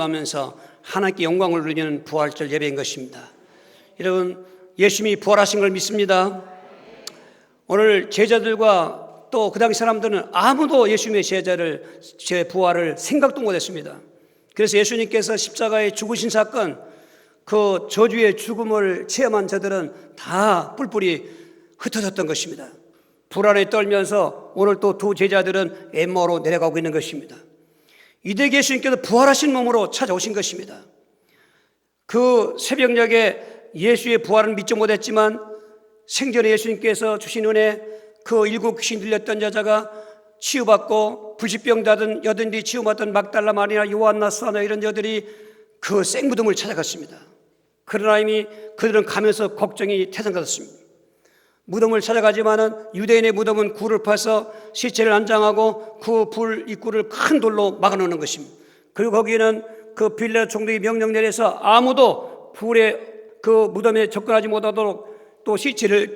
하면서 하나님께 영광을 돌리는 부활절 예배인 것입니다. 여러분, 예수님이 부활하신 걸 믿습니다. 오늘 제자들과 또 그 당시 사람들은 아무도 예수님의 제 부활을 생각도 못했습니다. 그래서 예수님께서 십자가에 죽으신 사건, 그 저주의 죽음을 체험한 자들은 다 뿔뿔이 흩어졌던 것입니다. 불안에 떨면서 오늘 또 두 제자들은 엠마오로 내려가고 있는 것입니다. 이제 예수님께서 부활하신 몸으로 찾아오신 것입니다. 그 새벽녘에 예수의 부활은 믿지 못했지만 생전에 예수님께서 주신 은혜, 그 일곱 귀신 들렸던 여자가 치유받고 불치병 자든 여든지 치유받던 막달라 마리아, 요한나, 수아나 이런 여들이 그 생무덤을 찾아갔습니다. 그러나 이미 그들은 가면서 걱정이 태산같았습니다. 무덤을 찾아가지만은 유대인의 무덤은 굴을 파서 시체를 안장하고 그 불 입구를 큰 돌로 막아놓는 것입니다. 그리고 거기에는 그 빌라 총독이 명령 내려서 아무도 불에 그 무덤에 접근하지 못하도록 또 시체를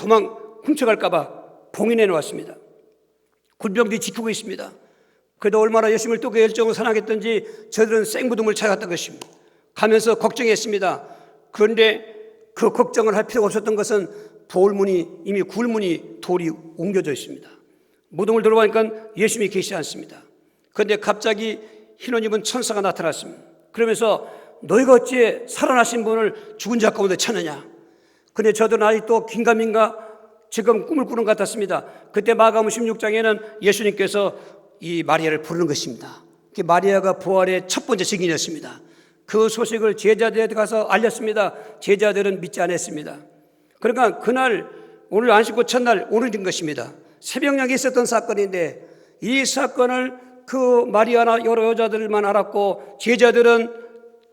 훔쳐갈까봐 봉인해 놓았습니다. 군병들이 지키고 있습니다. 그래도 얼마나 예수님을 또 그 열정으로 사랑했던지 저들은 생무덤을 찾아갔던 것입니다. 가면서 걱정했습니다. 그런데 그 걱정을 할 필요가 없었던 것은 돌문이 이미 굴문이 돌이 옮겨져 있습니다. 무덤을 들어보니까 예수님이 계시지 않습니다. 그런데 갑자기 흰 옷 입은 천사가 나타났습니다. 그러면서 너희가 어찌 살아나신 분을 죽은 자 가운데 찾느냐. 그런데 저들은 아직도 긴가민가 지금 꿈을 꾸는 것 같았습니다. 그때 마가복음 16장에는 예수님께서 이 마리아를 부르는 것입니다. 마리아가 부활의 첫 번째 증인이었습니다. 그 소식을 제자들에게 가서 알렸습니다. 제자들은 믿지 않았습니다. 그러니까 그날 오늘 안식구 첫날 오늘인 것입니다. 새벽녘에 있었던 사건인데 이 사건을 그 마리아나 여러 여자들만 알았고 제자들은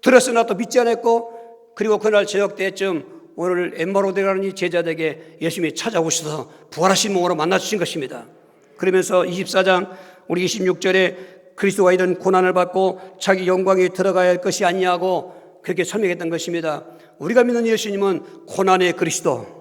들었으나 또 믿지 않았고, 그리고 그날 저녁 때쯤 오늘 엠마오로 내려가는 이 제자들에게 예수님이 찾아오셔서 부활하신 몸으로 만나주신 것입니다. 그러면서 24장 우리 26절에 그리스도가 이런 고난을 받고 자기 영광에 들어가야 할 것이 아니냐고 그렇게 설명했던 것입니다. 우리가 믿는 예수님은 고난의 그리스도.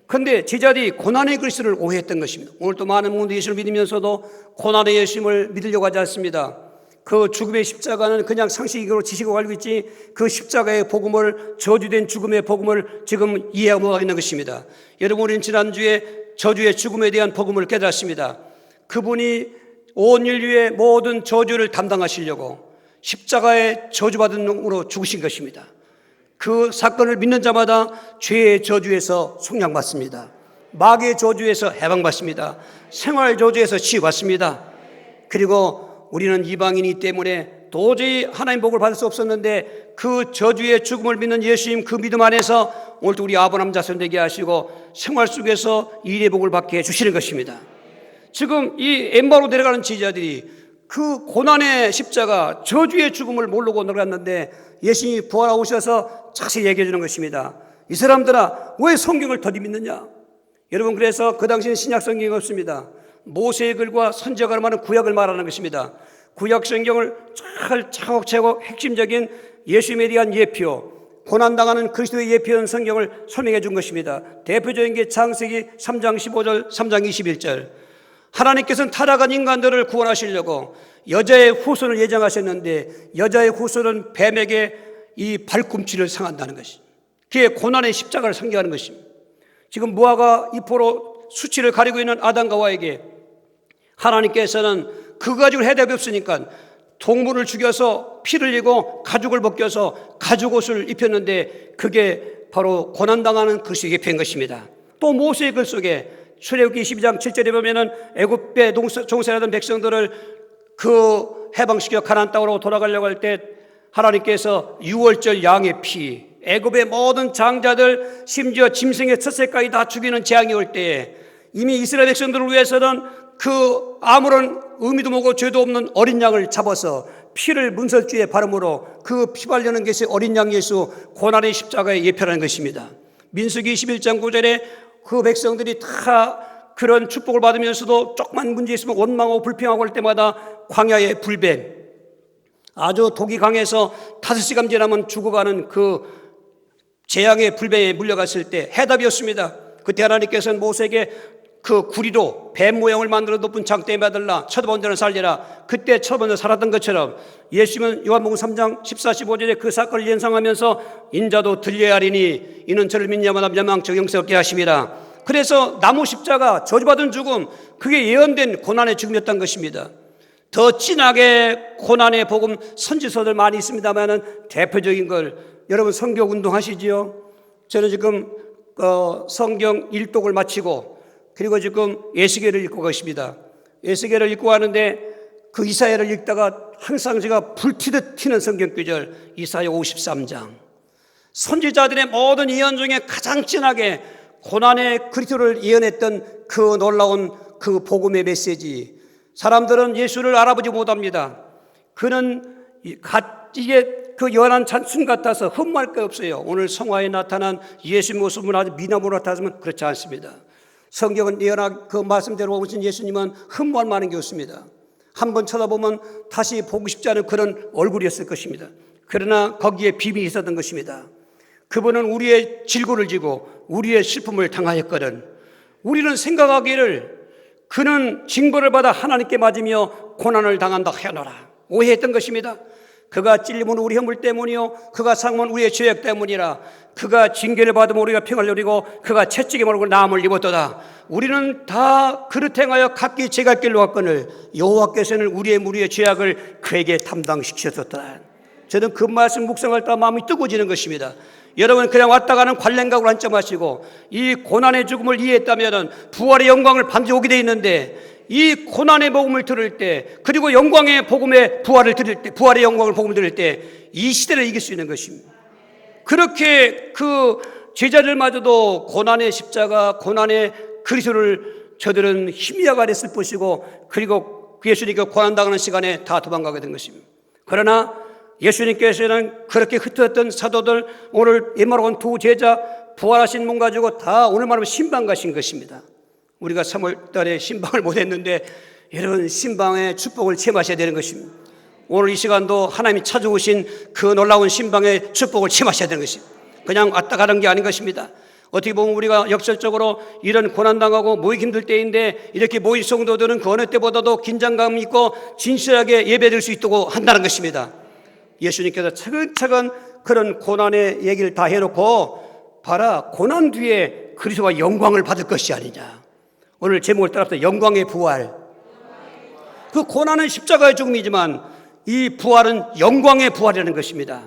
그런데 제자들이 고난의 그리스도를 오해했던 것입니다. 오늘 또 많은 분들이 예수를 믿으면서도 고난의 예수님을 믿으려고 하지 않습니다. 그 죽음의 십자가는 그냥 상식으로 지식으로 알고 있지 그 십자가의 복음을, 저주된 죽음의 복음을 지금 이해하고 못하고 있는 것입니다. 여러분, 우리는 지난주에 저주의 죽음에 대한 복음을 깨달았습니다. 그분이 온 인류의 모든 저주를 담당하시려고 십자가의 저주받은 놈으로 죽으신 것입니다. 그 사건을 믿는 자마다 죄의 저주에서 속량받습니다. 마귀의 저주에서 해방받습니다. 생활 저주에서 치유받습니다. 그리고 우리는 이방인이기 때문에 도저히 하나님 복을 받을 수 없었는데 그 저주의 죽음을 믿는 예수님 그 믿음 안에서 오늘도 우리 아브라함 자손 되게 하시고 생활 속에서 일의 복을 받게 해주시는 것입니다. 지금 이 엠마오로 내려가는 제자들이 그 고난의 십자가, 저주의 죽음을 모르고 내려갔는데 예수님이 부활하셔서 자세히 얘기해 주는 것입니다. 이 사람들아, 왜 성경을 더디 믿느냐? 여러분, 그래서 그 당시에는 신약 성경이 없습니다. 모세의 글과 선지자가 말하는 구약을 말하는 것입니다. 구약 성경을 잘 차곡차곡 핵심적인 예수님에 대한 예표, 고난당하는 그리스도의 예표한 성경을 설명해 준 것입니다. 대표적인 게 창세기 3장 15절, 3장 21절. 하나님께서는 타락한 인간들을 구원하시려고 여자의 후손을 예정하셨는데 여자의 후손은 뱀에게 이 발꿈치를 상한다는 것입니다. 그게 고난의 십자가를 상징하는 것입니다. 지금 무화과 잎으로 수치를 가리고 있는 아담과 하와에게 하나님께서는 그거 가지고 해답이 없으니까 동물을 죽여서 피를 흘리고 가죽을 벗겨서 가죽옷을 입혔는데 그게 바로 고난당하는 그리스도의 예표인 것입니다. 또 모세의 글 속에 출애굽기 12장 7절에 보면은 애굽에 종살이하던 백성들을 그 해방시켜 가나안 땅으로 돌아가려고 할 때 하나님께서 유월절 양의 피, 애굽의 모든 장자들 심지어 짐승의 첫새까지 다 죽이는 재앙이 올 때에 이미 이스라엘 백성들을 위해서는 그 아무런 의미도 없고 죄도 없는 어린 양을 잡아서 피를 문설주에 바름으로 그 피 바르는 것이 어린 양 예수 고난의 십자가의 예표라는 것입니다. 민수기 21장 9절에 그 백성들이 다 그런 축복을 받으면서도 조그만 문제 있으면 원망하고 불평하고 할 때마다 광야의 불뱀, 아주 독이 강해서 5시간 지나면 죽어가는 그 재앙의 불뱀에 물려갔을 때 해답이었습니다. 그때 하나님께서는 모세에게 그 구리로 뱀 모양을 만들어 높은 장대에 매달라 쳐다본 자는 살리라. 그때 쳐다본 자 살았던 것처럼 예수님은 요한복음 3장 14, 15절에 그 사건을 연상하면서 인자도 들려야 하리니 이는 저를 믿는 자마다 멸망적 영생 얻게 하심이라. 그래서 나무 십자가, 저주받은 죽음, 그게 예언된 고난의 죽음이었던 것입니다. 더 진하게 고난의 복음 선지서들 많이 있습니다만 대표적인 걸 여러분 성경 운동하시지요? 저는 지금 성경 일독을 마치고 그리고 지금 에스겔을 읽고 계십니다. 에스겔을 읽고 하는데 그 이사야를 읽다가 항상 제가 불튀듯 튀는 성경 구절 이사야 53장. 선지자들의 모든 예언 중에 가장 진하게 고난의 그리스도를 예언했던 그 놀라운 그 복음의 메시지. 사람들은 예수를 알아보지 못합니다. 그는 이게 그 연한 찬순 같아서 흠모할 게 없어요. 오늘 성화에 나타난 예수 모습은 아주 미남으로 나타나면 그렇지 않습니다. 성경은 예언한 그 말씀대로 오신 예수님은 흠모할 만한 게 없습니다. 한번 쳐다보면 다시 보고 싶지 않은 그런 얼굴이었을 것입니다. 그러나 거기에 비밀이 있었던 것입니다. 그분은 우리의 질고를 지고 우리의 슬픔을 당하였거든. 우리는 생각하기를 그는 징벌을 받아 하나님께 맞으며 고난을 당한다 하노라 오해했던 것입니다. 그가 찔림은 우리 허물 때문이요 그가 상은 우리의 죄악 때문이라. 그가 징계를 받으면 우리가 평을 누리고 그가 채찍에 몰고 나음을 입었도다. 우리는 다 그릇 행하여 각기 제갈 길로 갔거늘 여호와께서는 우리의 무리의 죄악을 그에게 담당시키셨다. 저는 그 말씀 묵상할 때 마음이 뜨거워지는 것입니다. 여러분 그냥 왔다 가는 관련각으로 앉지 마시고 이 고난의 죽음을 이해했다면 부활의 영광을 반드시 오게 되어 있는데 이 고난의 복음을 들을 때 그리고 영광의 복음의 부활을 들을 때 부활의 영광을 복음을 들을 때 이 시대를 이길 수 있는 것입니다. 그렇게 그 제자들마저도 고난의 십자가 고난의 그리스도를 저들은 희미하게 아랬을 것이고 그리고 예수님께 고난당하는 시간에 다 도망가게 된 것입니다. 그러나 예수님께서는 그렇게 흩어졌던 사도들 오늘 예마로 온 두 제자 부활하신 몸 가지고 다 오늘 말하면 신방 가신 것입니다. 우리가 3월 달에 신방을 못했는데 여러분 신방의 축복을 체험하셔야 되는 것입니다. 오늘 이 시간도 하나님이 찾아오신 그 놀라운 신방의 축복을 체험하셔야 되는 것입니다. 그냥 왔다 가는 게 아닌 것입니다. 어떻게 보면 우리가 역설적으로 이런 고난당하고 모이기 힘들 때인데 이렇게 모인 성도들은 그 어느 때보다도 긴장감 있고 진실하게 예배드릴 수 있도록 한다는 것입니다. 예수님께서 차근차근 그런 고난의 얘기를 다 해놓고 봐라 고난 뒤에 그리스도가 영광을 받을 것이 아니냐. 오늘 제목을 따라서 영광의 부활. 그 고난은 십자가의 죽음이지만 이 부활은 영광의 부활이라는 것입니다.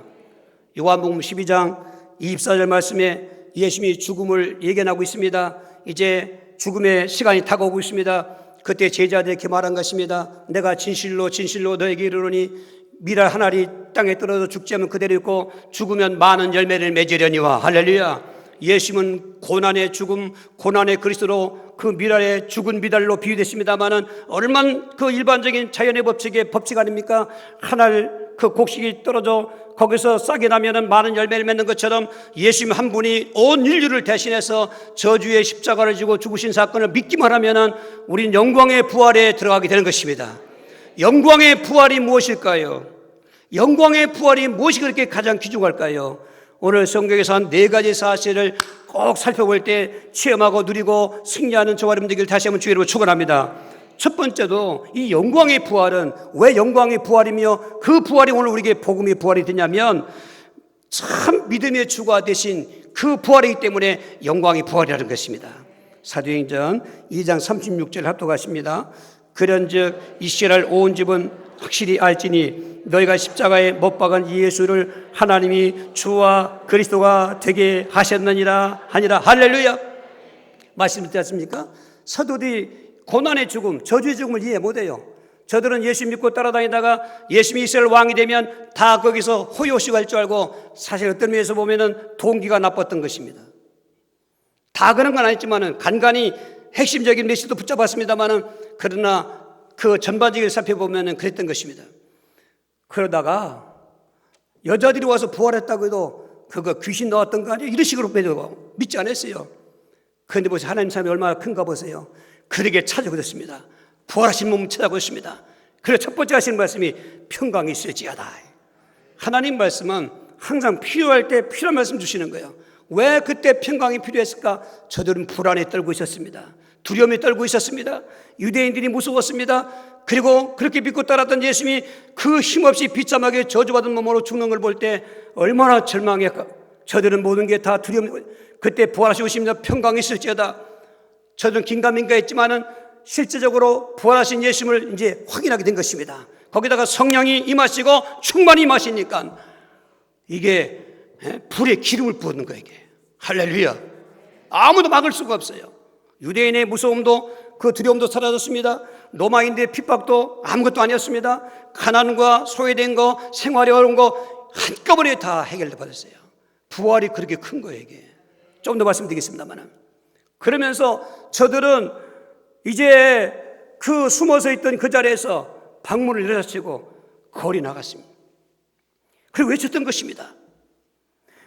요한복음 12장 24절 말씀에 예수님이 죽음을 예견하고 있습니다. 이제 죽음의 시간이 다가오고 있습니다. 그때 제자들에게 말한 것입니다. 내가 진실로 진실로 너에게 이르노니 밀알 한 알이 땅에 떨어져 죽지 않으면 그대로 있고 죽으면 많은 열매를 맺으려니와. 할렐루야. 예수님은 고난의 죽음, 고난의 그리스도로 그 밀알의 죽은 밀알로 비유됐습니다마는 얼마나 그 일반적인 자연의 법칙 아닙니까? 한 알 그 곡식이 떨어져 거기서 싹이 나면은 많은 열매를 맺는 것처럼 예수님 한 분이 온 인류를 대신해서 저주의 십자가를 지고 죽으신 사건을 믿기만 하면은 우린 영광의 부활에 들어가게 되는 것입니다. 영광의 부활이 무엇일까요? 영광의 부활이 무엇이 그렇게 가장 귀중할까요? 오늘 성경에서 한 4가지 사실을 꼭 살펴볼 때 체험하고 누리고 승리하는 저와 여러분 되기를 다시 한번 주의로 축원합니다. 첫 번째도 이 영광의 부활은 왜 영광의 부활이며 그 부활이 오늘 우리에게 복음의 부활이 되냐면 참 믿음의 주가 되신 그 부활이기 때문에 영광의 부활이라는 것입니다. 사도행전 2장 36절 합독하십니다. 그런즉 이스라엘 온 집은 확실히 알지니 너희가 십자가에 못 박은 이 예수를 하나님이 주와 그리스도가 되게 하셨느니라 하니라. 할렐루야. 말씀 듣지 않습니까? 사도들이 고난의 죽음, 저주의 죽음을 이해 못해요. 저들은 예수 믿고 따라다니다가 예수님이 이스라엘 왕이 되면 다 거기서 호요시가 할 줄 알고 사실 어떤 면에서 보면은 동기가 나빴던 것입니다. 다 그런 건 아니지만은 간간히 핵심적인 메시지도 붙잡았습니다만은 그러나 그 전반적인 살펴보면은 그랬던 것입니다. 그러다가 여자들이 와서 부활했다고 해도 그거 귀신 나왔던 거 아니에요? 이런 식으로 빼도 믿지 않았어요. 그런데 보세요. 하나님 사람이 얼마나 큰가 보세요. 그에게 찾아오셨습니다. 부활하신 몸을 찾아오셨습니다. 그래서 첫 번째 하시는 말씀이 평강이 있을지어다. 하나님 말씀은 항상 필요할 때 필요한 말씀 주시는 거예요. 왜 그때 평강이 필요했을까? 저들은 불안에 떨고 있었습니다. 두려움에 떨고 있었습니다. 유대인들이 무서웠습니다. 그리고 그렇게 믿고 따랐던 예수님이 그 힘없이 비참하게 저주받은 몸으로 죽는 걸 볼 때 얼마나 절망했까. 저들은 모든 게 다 두려움. 그때 부활하시고 오시면서 평강했을지어다. 저들은 긴가민가 했지만은 실제적으로 부활하신 예수님을 이제 확인하게 된 것입니다. 거기다가 성령이 임하시고 충만히 임하시니까 이게 불에 기름을 부은 거예요. 이게 할렐루야. 아무도 막을 수가 없어요. 유대인의 무서움도 그 두려움도 사라졌습니다. 로마인들의 핍박도 아무것도 아니었습니다. 가난과 소외된 거, 생활이 어려운 거 한꺼번에 다 해결돼 버렸어요. 부활이 그렇게 큰 거예요. 이게 좀 더 말씀드리겠습니다만, 그러면서 저들은 이제 그 숨어서 있던 그 자리에서 방문을 내려치고 거리 나갔습니다. 그리고 외쳤던 것입니다.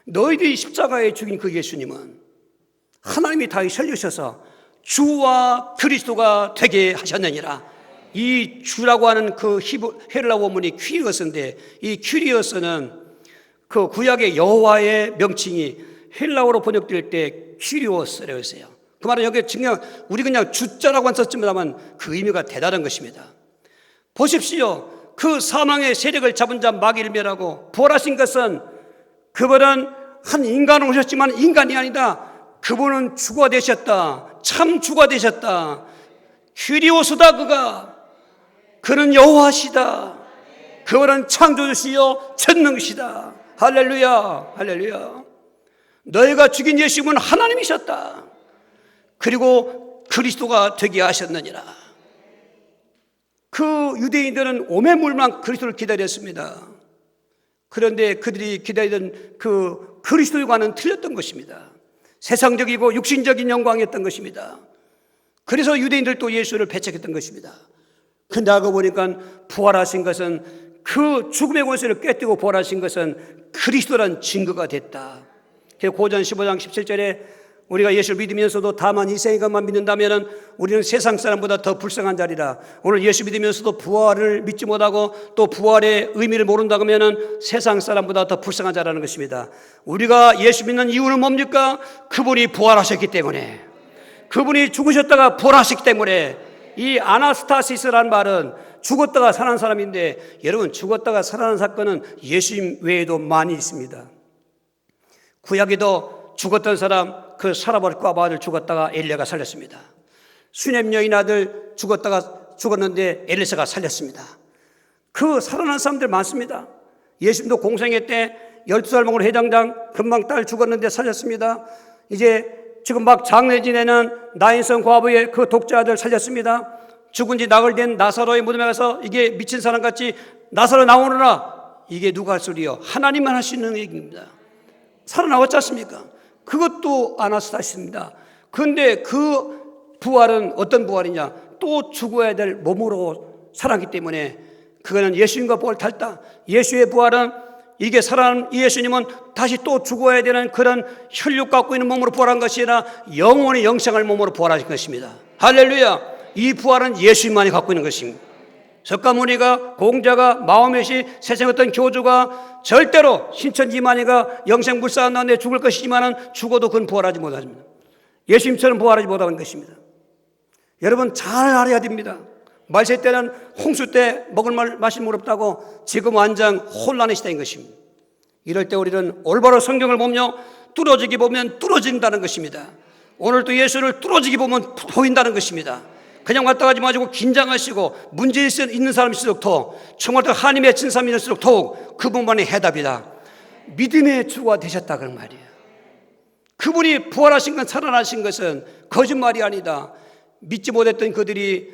너희들이 십자가에 죽인 그 예수님은 하나님이 다시 살리셔서 주와 그리스도가 되게 하셨느니라. 이 주라고 하는 그 헬라 원문이 퀴리어스인데, 이 퀴리어스는 그 구약의 여호와의 명칭이 헬라어로 번역될 때 퀴리오스라고 했어요. 그 말은 여기 우리 그냥 주자라고 썼지만 그 의미가 대단한 것입니다. 보십시오. 그 사망의 세력을 잡은 자 마귀를 멸하고 부활하신 것은, 그분은 한 인간으로 오셨지만 인간이 아니다. 그분은 주가 되셨다. 참 주가 되셨다. 퀴리오스다. 그는 여호와시다. 그분은 창조주시요 전능시다. 할렐루야, 할렐루야. 너희가 죽인 예수님은 하나님이셨다. 그리고 그리스도가 되게 하셨느니라. 그 유대인들은 오매물만 그리스도를 기다렸습니다. 그런데 그들이 기다리던 그 그리스도와는 틀렸던 것입니다. 세상적이고 육신적인 영광이었던 것입니다. 그래서 유대인들도 예수를 배척했던 것입니다. 근데 알고 보니까 부활하신 것은, 그 죽음의 권세를 깨뜨리고 부활하신 것은 그리스도란 증거가 됐다. 고전 15장 17절에 우리가 예수를 믿으면서도 다만 이 세상 것만 믿는다면 우리는 세상 사람보다 더 불쌍한 자리라. 오늘 예수 믿으면서도 부활을 믿지 못하고 또 부활의 의미를 모른다고 하면 세상 사람보다 더 불쌍한 자라는 것입니다. 우리가 예수 믿는 이유는 뭡니까? 그분이 부활하셨기 때문에, 그분이 죽으셨다가 부활하셨기 때문에. 이 아나스타시스라는 말은 죽었다가 살아난 사람인데, 여러분, 죽었다가 살아난 사건은 예수님 외에도 많이 있습니다. 구약에도 죽었던 사람, 그 사라버릇과 아들 죽었다가 엘리야가 살렸습니다. 수넴 여인 아들 죽었는데 엘리사가 살렸습니다. 그 살아난 사람들 많습니다. 예수님도 공생애 때 12살 먹은 회장장 금방 딸 죽었는데 살렸습니다. 이제 지금 막 장례 지내는 나인성 과부의 그 독자 아들 살렸습니다. 죽은 지 나흘 된 나사로의 무덤에 가서 이게 미친 사람같이 나사로 나오느라, 이게 누가 할 소리요? 하나님만 할 수 있는 얘기입니다. 살아나왔지 않습니까? 그것도 아나스타시입니다. 그런데 그 부활은 어떤 부활이냐? 또 죽어야 될 몸으로 살았기 때문에 그거는 예수님과 부활 달다. 예수의 부활은, 이게 살아난 이 예수님은 다시 또 죽어야 되는 그런 혈육 갖고 있는 몸으로 부활한 것이 아니라 영원히 영생할 몸으로 부활하신 것입니다. 할렐루야. 이 부활은 예수님만이 갖고 있는 것입니다. 석가모니가, 공자가, 마호멧이, 세상의 어떤 교주가 절대로 신천지만이가 영생불사한 다음에 죽을 것이지만은 죽어도 그건 부활하지 못합니다. 예수님처럼 부활하지 못하는 것입니다. 여러분 잘 알아야 됩니다. 말세 때는 홍수 때 먹을 말 마실 물 없다고, 지금 완전 혼란의 시대인 것입니다. 이럴 때 우리는 올바로 성경을 보며 뚫어지기 보면 뚫어진다는 것입니다. 오늘도 예수를 뚫어지기 보면 보인다는 것입니다. 그냥 왔다 가지 마시고 긴장하시고 문제 있는 사람일수록 더욱, 정말 더 하나님의 친 사람일수록 더욱 그분만의 해답이다. 믿음의 주가 되셨다, 그런 말이에요. 그분이 부활하신 건, 살아나신 것은 거짓말이 아니다. 믿지 못했던 그들이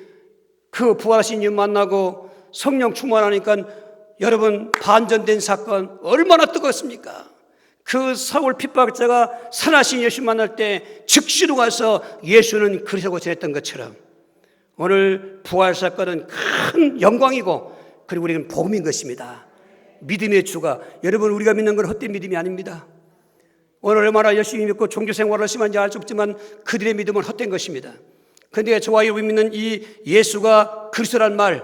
그 부활하신 주 만나고 성령 충만하니까, 여러분 반전된 사건 얼마나 뜨겁습니까? 그 사울 핍박자가 살아나신 예수 만날 때 즉시로 가서 예수는 그리스도고 전했던 것처럼, 오늘 부활 사건은 큰 영광이고, 그리고 우리는 복음인 것입니다. 믿음의 주가, 여러분 우리가 믿는 건 헛된 믿음이 아닙니다. 오늘 얼마나 열심히 믿고 종교 생활을 심한지 알 수 없지만 그들의 믿음은 헛된 것입니다. 그런데 저와 여러분이 믿는 이 예수가 그리스도란 말,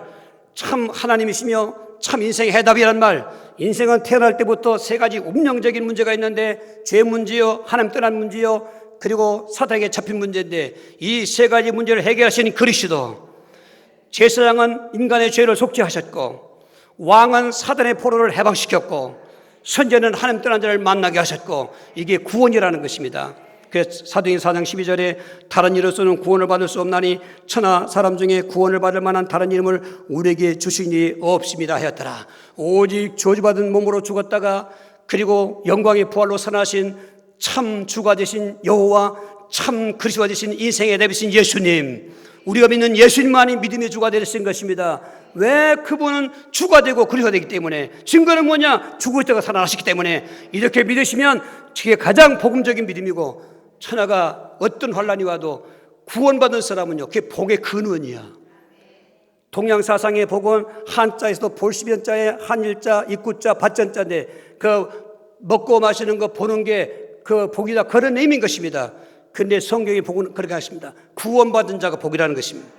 참 하나님이시며 참 인생의 해답이란 말, 인생은 태어날 때부터 세 가지 운명적인 문제가 있는데, 죄 문제요, 하나님 떠난 문제요, 그리고 사단에게 잡힌 문제인데 이 세 가지 문제를 해결하신 그리스도, 제사장은 인간의 죄를 속죄하셨고, 왕은 사단의 포로를 해방시켰고, 선제는 하나님 떠난 자를 만나게 하셨고, 이게 구원이라는 것입니다. 그래서 사도행전 4장 12절에 다른 이로서는 구원을 받을 수 없나니 천하 사람 중에 구원을 받을 만한 다른 이름을 우리에게 주신 이 없습니다 하였더라. 오직 저주받은 몸으로 죽었다가 그리고 영광의 부활로 살아나신 참 주가 되신 여호와, 참 그리스도가 되신 인생의 대비신 예수님, 우리가 믿는 예수님만이 믿음의 주가 되신 것입니다. 왜? 그분은 주가 되고 그리스도가 되기 때문에. 증거는 뭐냐? 죽으셨다가 살아나셨기 때문에. 이렇게 믿으시면 그게 가장 복음적인 믿음이고, 천하가 어떤 환란이 와도 구원받은 사람은요, 그게 복의 근원이야. 동양사상의 복은 한자에서도 볼시변자에 한일자, 입구자, 받전자인데 그 먹고 마시는 거 보는 게 그 복이다, 그런 의미인 것입니다. 근데 성경의 복은 그렇게 하십니다. 구원받은 자가 복이라는 것입니다.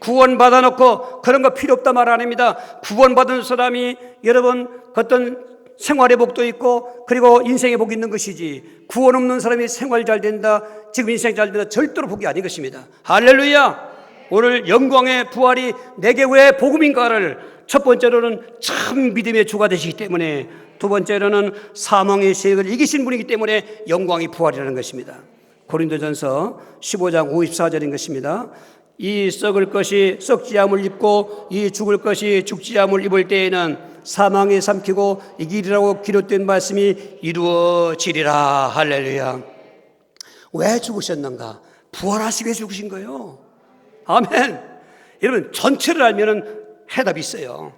구원받아 놓고 그런 거 필요 없다 말 안 합니다. 구원받은 사람이 여러분 어떤 생활의 복도 있고 그리고 인생의 복이 있는 것이지, 구원 없는 사람이 생활 잘 된다, 지금 인생 잘 된다, 절대로 복이 아닌 것입니다. 할렐루야. 오늘 영광의 부활이 내게 왜 복음인가를 첫 번째로는 참 믿음의 주가 되시기 때문에, 두 번째로는 사망의 세력을 이기신 분이기 때문에 영광의 부활이라는 것입니다. 고린도전서 15장 54절인 것입니다. 이 썩을 것이 썩지 않음을 입고 이 죽을 것이 죽지 않음을 입을 때에는 사망에 삼키고 이기리라고 기록된 말씀이 이루어지리라. 할렐루야. 왜 죽으셨는가? 부활하시기 위해 죽으신 거예요. 아멘. 여러분, 전체를 알면은 해답이 있어요.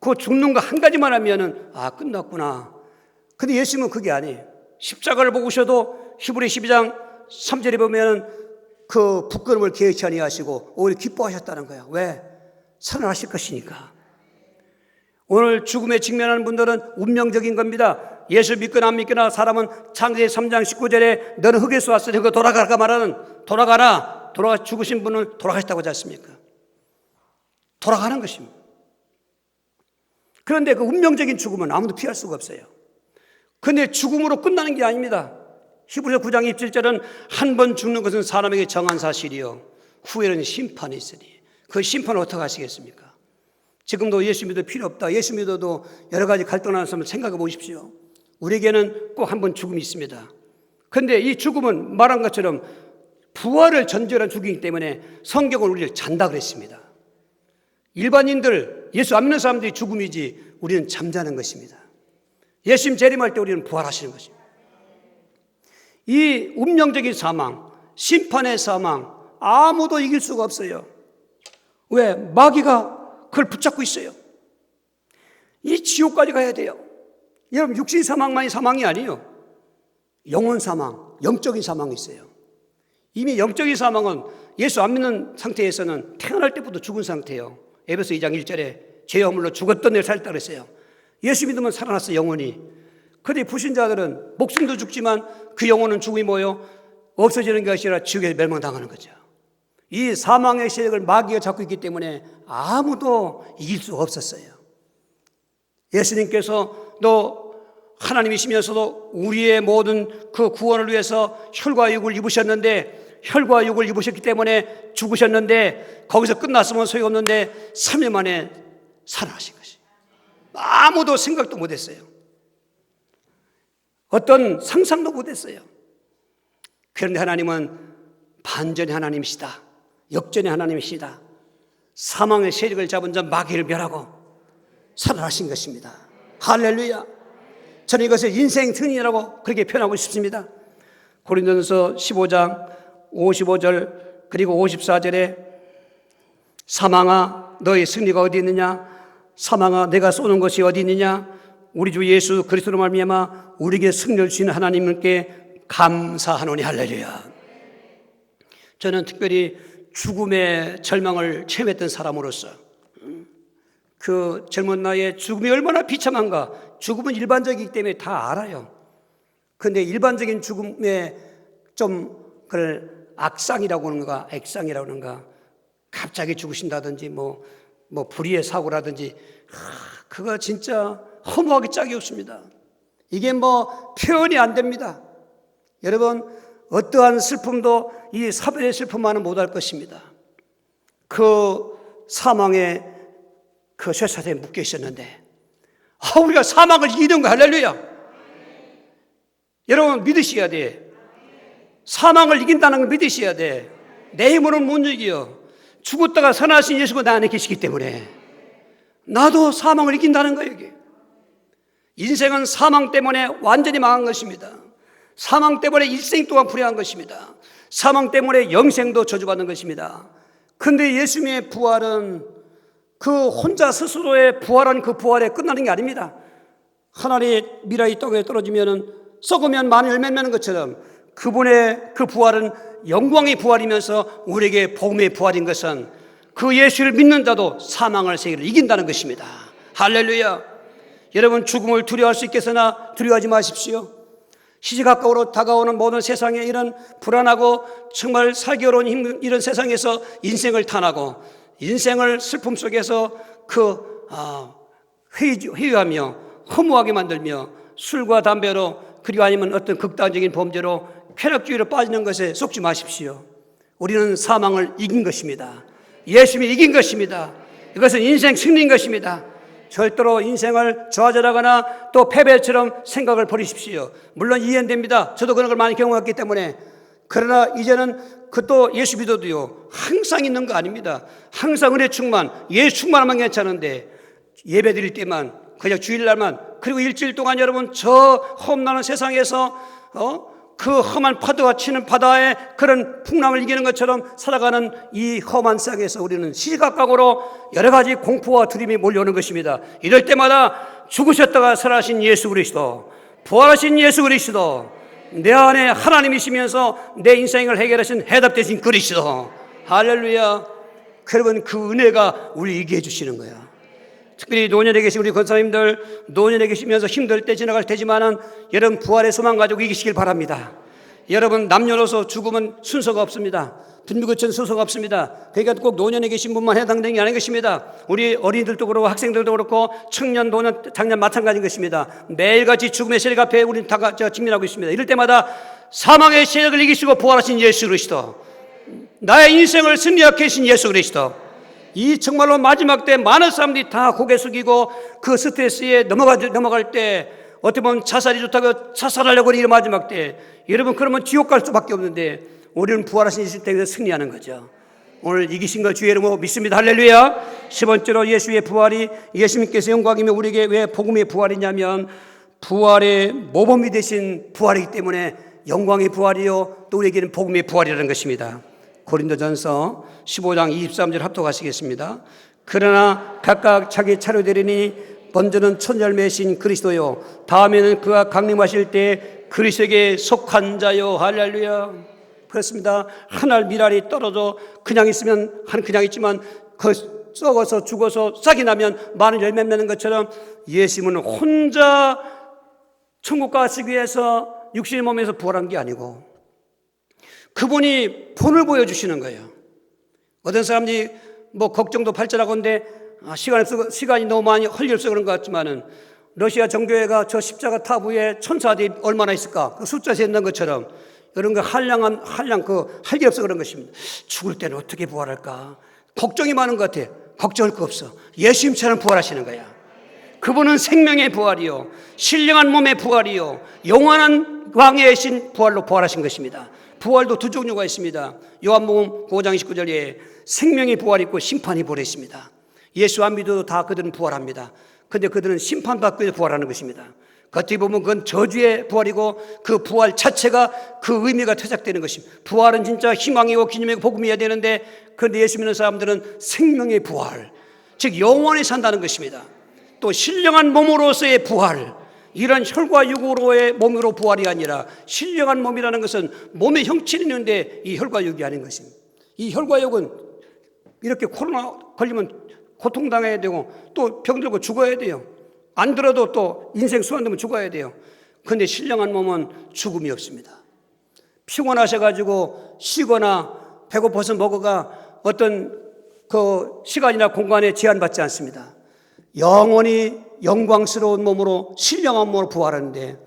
그 죽는 거 한 가지만 하면은 끝났구나. 근데 예수님은 그게 아니에요. 십자가를 보고셔도 히브리 12장 3절에 보면은 그 부끄러움을 개의치 아니하시고 오히려 기뻐하셨다는 거예요. 왜? 살아나실 것이니까. 오늘 죽음에 직면하는 분들은 운명적인 겁니다. 예수 믿거나 안 믿거나 사람은 창세기 3장 19절에 너는 흙에서 왔으니 그 돌아가라 말하는, 돌아가라, 죽으신 분은 돌아가셨다고 하지 않습니까? 돌아가는 것입니다. 그런데 그 운명적인 죽음은 아무도 피할 수가 없어요. 그런데 죽음으로 끝나는 게 아닙니다. 히브리서 9장 27절은 한 번 죽는 것은 사람에게 정한 사실이요 후에는 심판이 있으니, 그 심판을 어떻게 하시겠습니까? 지금도 예수 믿어도 필요 없다, 예수 믿어도 여러 가지 갈등하는 사람을 생각해 보십시오. 우리에게는 꼭 한 번 죽음이 있습니다. 그런데 이 죽음은 말한 것처럼 부활을 전제로 죽이기 때문에 성경은 우리를 잔다 그랬습니다. 일반인들, 예수 안 믿는 사람들이 죽음이지 우리는 잠자는 것입니다. 예수님 재림할 때 우리는 부활하시는 것입니다. 이 운명적인 사망, 심판의 사망, 아무도 이길 수가 없어요. 왜? 마귀가 그걸 붙잡고 있어요. 이 지옥까지 가야 돼요. 여러분, 육신 사망만이 사망이 아니에요. 영혼 사망, 영적인 사망이 있어요. 이미 영적인 사망은 예수 안 믿는 상태에서는 태어날 때부터 죽은 상태예요. 에베소 2장 1절에 죄 허물로 죽었던 내 살다 그랬어요. 예수 믿으면 살아났어, 영혼이. 그런데 불신자들은 목숨도 죽지만 그 영혼은 죽음이 뭐예요? 없어지는 것이 아니라 지옥에 멸망당하는 거죠. 이 사망의 세력을 마귀가 잡고 있기 때문에 아무도 이길 수가 없었어요. 예수님께서 너 하나님이시면서도 우리의 모든 그 구원을 위해서 혈과 육을 입으셨는데, 혈과 육을 입으셨기 때문에 죽으셨는데 거기서 끝났으면 소용없는데 3일 만에 살아나신 것이, 아무도 생각도 못했어요. 어떤 상상도 못했어요. 그런데 하나님은 반전의 하나님이시다, 역전의 하나님이시다. 사망의 세력을 잡은 자 마귀를 멸하고 살아나신 것입니다. 할렐루야. 저는 이것을 인생 승리라고 그렇게 표현하고 싶습니다. 고린도전서 15장 55절 그리고 54절에 사망아 너의 승리가 어디 있느냐, 사망아 내가 쏘는 것이 어디 있느냐, 우리 주 예수 그리스도로 말미암아 우리에게 승리를 주시는 하나님께 감사하노니. 할렐루야. 저는 특별히 죽음의 절망을 체험했던 사람으로서 그 젊은 나이에 죽음이 얼마나 비참한가, 죽음은 일반적이기 때문에 다 알아요. 그런데 일반적인 죽음에 좀 그걸 악상이라고 하는가 액상이라고 하는가, 갑자기 죽으신다든지 뭐 불의의 사고라든지, 그거 진짜 허무하기 짝이 없습니다. 이게 표현이 안 됩니다. 여러분, 어떠한 슬픔도 이 사별의 슬픔만은 못할 것입니다. 그 사망의 그 쇠사슬에 묶여 있었는데 우리가 사망을 이기는 거 할렐루야. 여러분 믿으셔야 돼. 사망을 이긴다는 걸 믿으셔야 돼. 내 힘으로는 못 이겨. 죽었다가 살아나신 예수가 나 안에 계시기 때문에 나도 사망을 이긴다는 거예요. 이게. 인생은 사망 때문에 완전히 망한 것입니다. 사망 때문에 일생 동안 불행한 것입니다. 사망 때문에 영생도 저주받는 것입니다. 그런데 예수님의 부활은 그 혼자 스스로의 부활한 그 부활에 끝나는 게 아닙니다. 하늘의 미라이 땅에 떨어지면 썩으면 많은 열매 맺는 것처럼 그분의 그 부활은 영광의 부활이면서 우리에게 복음의 부활인 것은 그 예수를 믿는 자도 사망을 세계를 이긴다는 것입니다. 할렐루야. 여러분 죽음을 두려워할 수 있겠으나 두려워하지 마십시오. 시시각각으로 다가오는 모든 세상에 이런 불안하고 정말 살기 어려운 이런 세상에서 인생을 탄하고 인생을 슬픔 속에서 회유하며 허무하게 만들며 술과 담배로 그리고 아니면 어떤 극단적인 범죄로 쾌락주의로 빠지는 것에 속지 마십시오. 우리는 사망을 이긴 것입니다. 예수님이 이긴 것입니다. 이것은 인생 승리인 것입니다. 절대로 인생을 좌절하거나 또 패배처럼 생각을 버리십시오. 물론 이해됩니다. 저도 그런 걸 많이 경험했기 때문에. 그러나 이제는 또 예수 믿어도요 항상 있는 거 아닙니다. 항상 은혜 충만, 예수 충만하면 괜찮은데 예배 드릴 때만 그냥 주일날만 그리고 일주일 동안 여러분 저 험난한 세상에서 그 험한 파도가 치는 바다에 그런 풍랑을 이기는 것처럼 살아가는 이 험한 세상에서 우리는 시시각각으로 여러 가지 공포와 두려움이 몰려오는 것입니다. 이럴 때마다 죽으셨다가 살아나신 예수 그리스도, 부활하신 예수 그리스도, 내 안에 하나님이시면서 내 인생을 해결하신 해답되신 그리스도, 할렐루야. 여러분 그 은혜가 우리에게 해주시는 거야. 특별히 노년에 계신 우리 권사님들, 노년에 계시면서 힘들 때 지나갈 테지만은 여러분 부활의 소망 가지고 이기시길 바랍니다. 여러분 남녀노소 죽음은 순서가 없습니다. 분비구천 순서가 없습니다. 그러니까 꼭 노년에 계신 분만 해당되는 게 아닌 것입니다. 우리 어린이들도 그렇고 학생들도 그렇고 청년, 노년, 장년 마찬가지인 것입니다. 매일같이 죽음의 세력 앞에 우리는 다 직면하고 있습니다. 이럴 때마다 사망의 세력을 이기시고 부활하신 예수 그리스도, 나의 인생을 승리하게 하신 예수 그리스도, 이 정말로 마지막 때 많은 사람들이 다 고개 숙이고 그 스트레스에 넘어갈 때 어떻게 보면 자살이 좋다고 자살하려고 하는 이 마지막 때 여러분 그러면 지옥 갈 수밖에 없는데 우리는 부활하신 예수 때문에 승리하는 거죠. 오늘 이기신 걸 주의 이름으로 믿습니다. 할렐루야. 10번째로 예수의 부활이 예수님께서 영광이며 우리에게 왜 복음의 부활이냐면 부활의 모범이 되신 부활이기 때문에 영광의 부활이요 또 우리에게는 복음의 부활이라는 것입니다. 고린도전서 15장 23절 합독하시겠습니다. 그러나 각각 자기 차례 되리니 먼저는 천열매신 그리스도요 다음에는 그가 강림하실 때 그리스도에게 속한 자요. 할렐루야. 그렇습니다. 한 알 미랄이 떨어져 그냥 있으면 그냥 있지만 썩어서 죽어서 싹이 나면 많은 열매 맺는 것처럼 예수님은 혼자 천국 가시기 위해서 육신의 몸에서 부활한 게 아니고 그분이 본을 보여주시는 거예요. 어떤 사람들이 걱정도 발전하고 있는데 시간이 너무 많이 흘려서 그런 것 같지만은 러시아 정교회가 저 십자가 탑 위에 천사들이 얼마나 있을까? 그 숫자 잰다는 것처럼 이런 거 할 게 없어 그런 것입니다. 죽을 때는 어떻게 부활할까? 걱정이 많은 것 같아. 걱정할 거 없어. 예수님처럼 부활하시는 거야. 그분은 생명의 부활이요, 신령한 몸의 부활이요, 영원한 왕의 신 부활로 부활하신 것입니다. 부활도 두 종류가 있습니다. 요한복음 5장 29절에 생명의 부활이 있고 심판의 부활이 있습니다. 예수 안 믿어도 다 그들은 부활합니다. 그런데 그들은 심판받고 부활하는 것입니다. 겉에 보면 그건 저주의 부활이고 그 부활 자체가 그 의미가 퇴색되는 것입니다. 부활은 진짜 희망이고 기념이고 복음이어야 되는데 그런데 예수 믿는 사람들은 생명의 부활, 즉 영원히 산다는 것입니다. 또 신령한 몸으로서의 부활, 이런 혈과 육으로의 몸으로 부활이 아니라 신령한 몸이라는 것은 몸의 형체는 있는데 이 혈과 육이 아닌 것입니다. 이 혈과 육은 이렇게 코로나 걸리면 고통당해야 되고 또 병들고 죽어야 돼요. 안 들어도 또 인생 수완되면 죽어야 돼요. 그런데 신령한 몸은 죽음이 없습니다. 피곤하셔가지고 쉬거나 배고파서 먹어가 어떤 그 시간이나 공간에 제한받지 않습니다. 영원히 영광스러운 몸으로 신령한 몸으로 부활하는데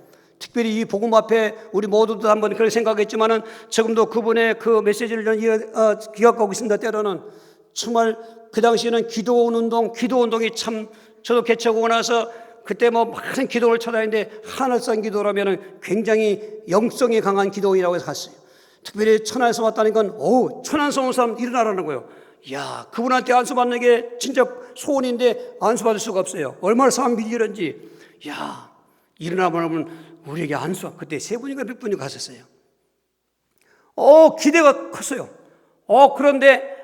특별히 이 복음 앞에 우리 모두도 한번 그렇게 생각했지만은 지금도 그분의 그 메시지를 저는 기억하고 있습니다. 때로는 정말 그 당시에는 기도 운동이 참 저도 개척하고 나서 그때 뭐 많은 기도를 찾아했는데 하늘성 기도라면은 굉장히 영성이 강한 기도이라고 해서 갔어요. 특별히 천안에서 왔다는 건 천안에서 온 사람 일어나라는 거예요. 야, 그분한테 안수 받는 게 진짜 소원인데 안수 받을 수가 없어요. 얼마나 사람이 이런지. 야, 일어나면 우리에게 안수. 그때 세 분인가 몇 분이 갔었어요. 기대가 컸어요. 그런데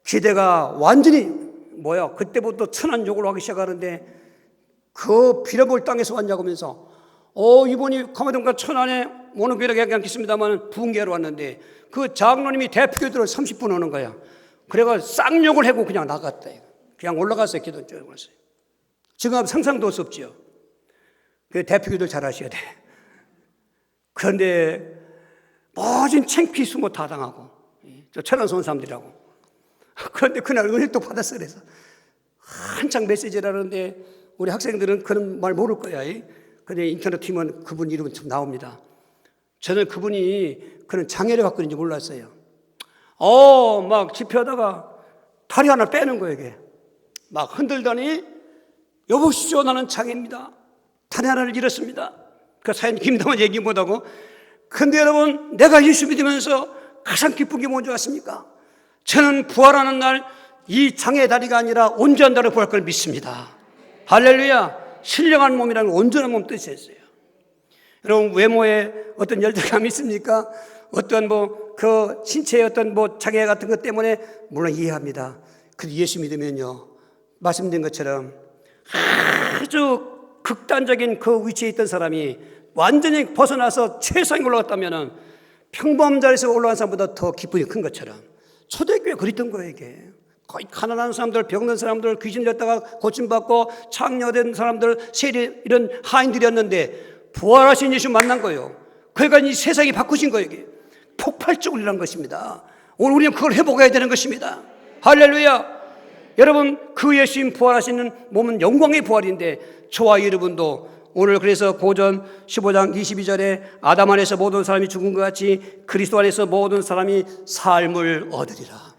기대가 완전히 그때부터 천안 욕을 하기 시작하는데 그 빌어볼 땅에서 왔냐고 하면서 이분이 가마동과 천안에 오는 교회가 않겠습니다만 부흥회로 왔는데 그 장로님이 대표교도를 30분 오는 거야. 그래가 쌍욕을 하고 그냥 나갔다. 그냥 올라갔어요. 기도 쪽에 올랐어요. 지금 상상도 할 수 없지요. 그 대표교도를 잘 하셔야 돼. 그런데 모진 창피 수모 다 당하고 저 천안서 온 사람들이라고. 그런데 그날 은혜를 또 받았어. 그래서 한창 메시지를 하는데 우리 학생들은 그런 말 모를 거야. 근데 인터넷 팀은 그분 이름은 좀 나옵니다. 저는 그분이 그런 장애를 갖고 있는지 몰랐어요. 막 집회하다가 다리 하나 빼는 거예요. 이게 막 흔들더니 여보시죠, 나는 장애입니다. 다리 하나를 잃었습니다. 그 사연 김다만 얘기 못하고. 근데 여러분, 내가 예수 믿으면서 가장 기쁜 게 뭔지 아십니까? 저는 부활하는 날 이 장애 다리가 아니라 온전한 다리로 부활할 걸 믿습니다. 할렐루야. 신령한 몸이라는 온전한 몸 뜻이었어요. 여러분, 외모에 어떤 열등감이 있습니까? 어떤 그 신체의 어떤 장애 같은 것 때문에 물론 이해합니다. 근데 예수 믿으면요, 말씀드린 것처럼 아주 극단적인 그 위치에 있던 사람이 완전히 벗어나서 최상에 올라갔다면은 평범한 자리에서 올라간 사람보다 더 기쁨이 큰 것처럼 초대교회 그랬던 거예요. 이게 거의 가난한 사람들, 병든 사람들, 귀신 들렸다가 고침받고 창녀된 사람들, 세리 이런 하인들이었는데 부활하신 예수 만난 거예요. 그러니까 이 세상이 바꾸신 거예요. 이게 폭발적으로 일어난 것입니다. 오늘 우리는 그걸 회복해야 되는 것입니다. 할렐루야. 여러분, 그 예수님 부활하시는 몸은 영광의 부활인데 저와 여러분도 오늘 그래서 고전 15장 22절에 아담 안에서 모든 사람이 죽은 것 같이 그리스도 안에서 모든 사람이 삶을 얻으리라.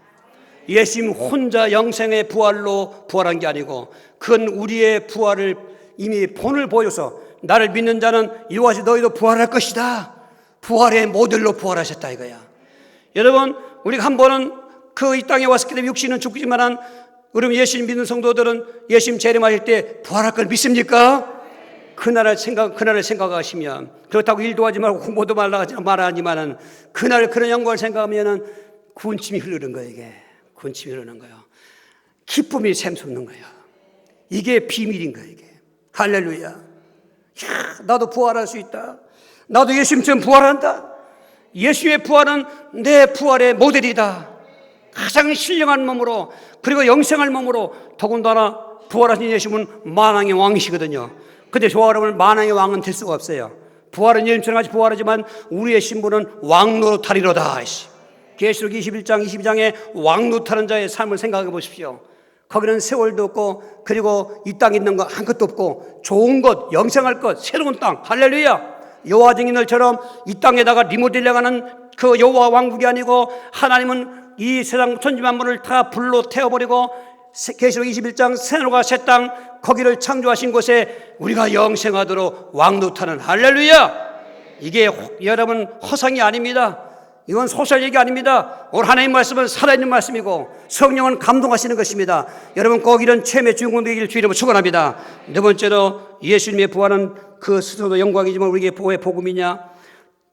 예수님 혼자 영생의 부활로 부활한 게 아니고 그건 우리의 부활을 이미 본을 보여서 나를 믿는 자는 이와 같이 너희도 부활할 것이다. 부활의 모델로 부활하셨다 이거야. 여러분, 우리가 한 번은 그 이 땅에 왔을 때 육신은 죽지만은 우리 예수님 믿는 성도들은 예수님 재림하실 때 부활할 걸 믿습니까? 그날을 생각하시면, 그렇다고 일도 하지 말고 공부도 말하지만은 그날 그런 영광을 생각하면은 군침이 흐르는 거예요. 이게 군침이 흐르는 거예요. 기쁨이 샘솟는 거예요. 이게 비밀인 거예요. 이게 할렐루야. 나도 부활할 수 있다. 나도 예수님처럼 부활한다. 예수의 부활은 내 부활의 모델이다. 가장 신령한 몸으로, 그리고 영생할 몸으로, 더군다나 부활하신 예수님은 만왕의 왕이시거든요. 근데 저와 여러분, 만왕의 왕은 될 수가 없어요. 부활은 예수님처럼 같이 부활하지만 우리의 신분은 왕노릇하리로다. 계시록 21장 22장에 왕노릇하는 자의 삶을 생각해 보십시오. 거기는 세월도 없고, 그리고 이 땅에 있는 거 한 것도 없고, 좋은 것, 영생할 것, 새로운 땅, 할렐루야. 여호와 증인들처럼 이 땅에다가 리모델링하는 그 여호와 왕국이 아니고, 하나님은 이 세상 천지만물을 다 불로 태워버리고 계시록 21장 새노가 새 땅, 거기를 창조하신 곳에 우리가 영생하도록 왕노릇하는, 할렐루야. 이게 여러분 허상이 아닙니다. 이건 소설 얘기 아닙니다. 오늘 하나님 말씀은 살아있는 말씀이고 성령은 감동하시는 것입니다. 여러분 꼭 이런 체험의 주인공 되기를 주의 이름으로 축원합니다. 네 번째로, 예수님의 부활은 그 스스로도 영광이지만 우리에게 왜 복음이냐?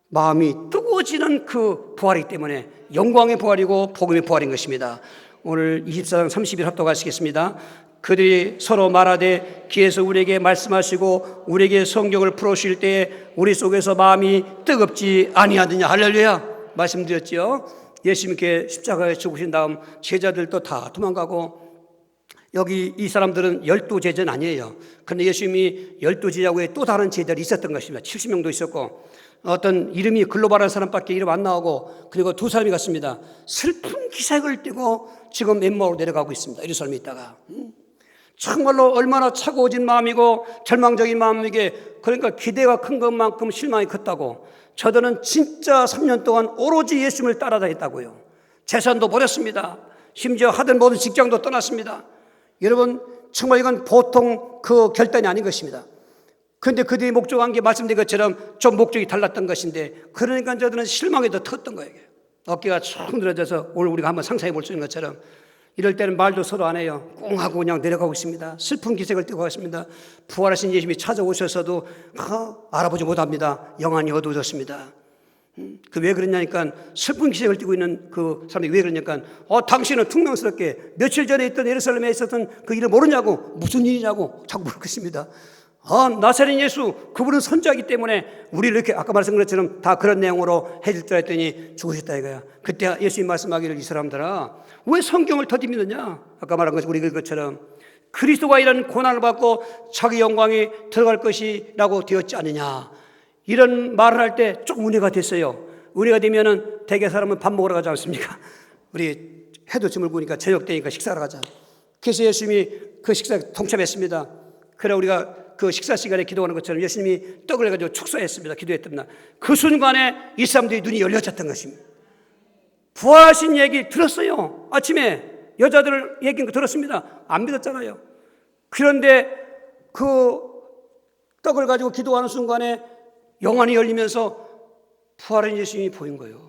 마음이 뜨거워지는 그 부활이기 때문에 영광의 부활이고 복음의 부활인 것입니다. 오늘 24장 30일 합독하시겠습니다. 그들이 서로 말하되 귀에서 우리에게 말씀하시고 우리에게 성경을 풀어주실 때에 우리 속에서 마음이 뜨겁지 아니하느냐. 할렐루야. 말씀드렸죠. 예수님께 십자가에 죽으신 다음 제자들도 다 도망가고, 여기 이 사람들은 12제자는 아니에요. 그런데 예수님이 12제자고에 또 다른 제자들이 있었던 것입니다. 70명도 있었고, 어떤 이름이 글로벌한 사람밖에 이름 안 나오고, 그리고 두 사람이 갔습니다. 슬픈 기색을 띠고 지금 엠마오로 내려가고 있습니다. 예루살렘에 있다가 정말로 얼마나 차가워진 마음이고 절망적인 마음이게, 그러니까 기대가 큰 것만큼 실망이 컸다고. 저들은 진짜 3년 동안 오로지 예수님을 따라다녔다고요. 재산도 버렸습니다. 심지어 하던 모든 직장도 떠났습니다. 여러분, 정말 이건 보통 그 결단이 아닌 것입니다. 그런데 그들이 목적한 게 말씀드린 것처럼 좀 목적이 달랐던 것인데, 그러니까 저들은 실망이 더 컸던 거예요. 어깨가 쭉 늘어져서 오늘 우리가 한번 상상해 볼 수 있는 것처럼 이럴 때는 말도 서로 안 해요. 꽁 하고 그냥 내려가고 있습니다. 슬픈 기색을 띠고 있습니다. 부활하신 예수님이 찾아오셔서도 알아보지 못합니다. 영안이 어두워졌습니다. 그 왜 그러냐니까, 슬픈 기색을 띠고 있는 그 사람이 왜 그러냐니까, 당신은 퉁명스럽게 며칠 전에 있던 예루살렘에 있었던 그 일을 모르냐고, 무슨 일이냐고 자꾸 물을 것입니다. 나사렛 예수, 그분은 선지자이기 때문에 우리를 이렇게 아까 말씀드린 것처럼 다 그런 내용으로 해줄 줄 알았더니 죽으셨다 이거야. 그때 예수님 말씀하기를, 이 사람들아 왜 성경을 더디 믿느냐. 아까 말한 것처럼, 우리 그것처럼 그리스도가 이런 고난을 받고 자기 영광에 들어갈 것이라고 되었지 않느냐, 이런 말을 할 때 조금 은혜가 됐어요. 은혜가 되면은 대개 사람은 밥 먹으러 가지 않습니까? 우리 해도 저물 구니까 저녁 때니까 식사를 가자. 그래서 예수님이 그 식사에 동참했습니다. 그래 우리가 그 식사 시간에 기도하는 것처럼 예수님이 떡을 가지고 축사했습니다. 기도했던 날 그 순간에 이 사람들이 눈이 열려졌던 것입니다. 부활하신 얘기 들었어요. 아침에 여자들 얘기 들었습니다. 안 믿었잖아요. 그런데 그 떡을 가지고 기도하는 순간에 영안이 열리면서 부활한 예수님이 보인 거예요.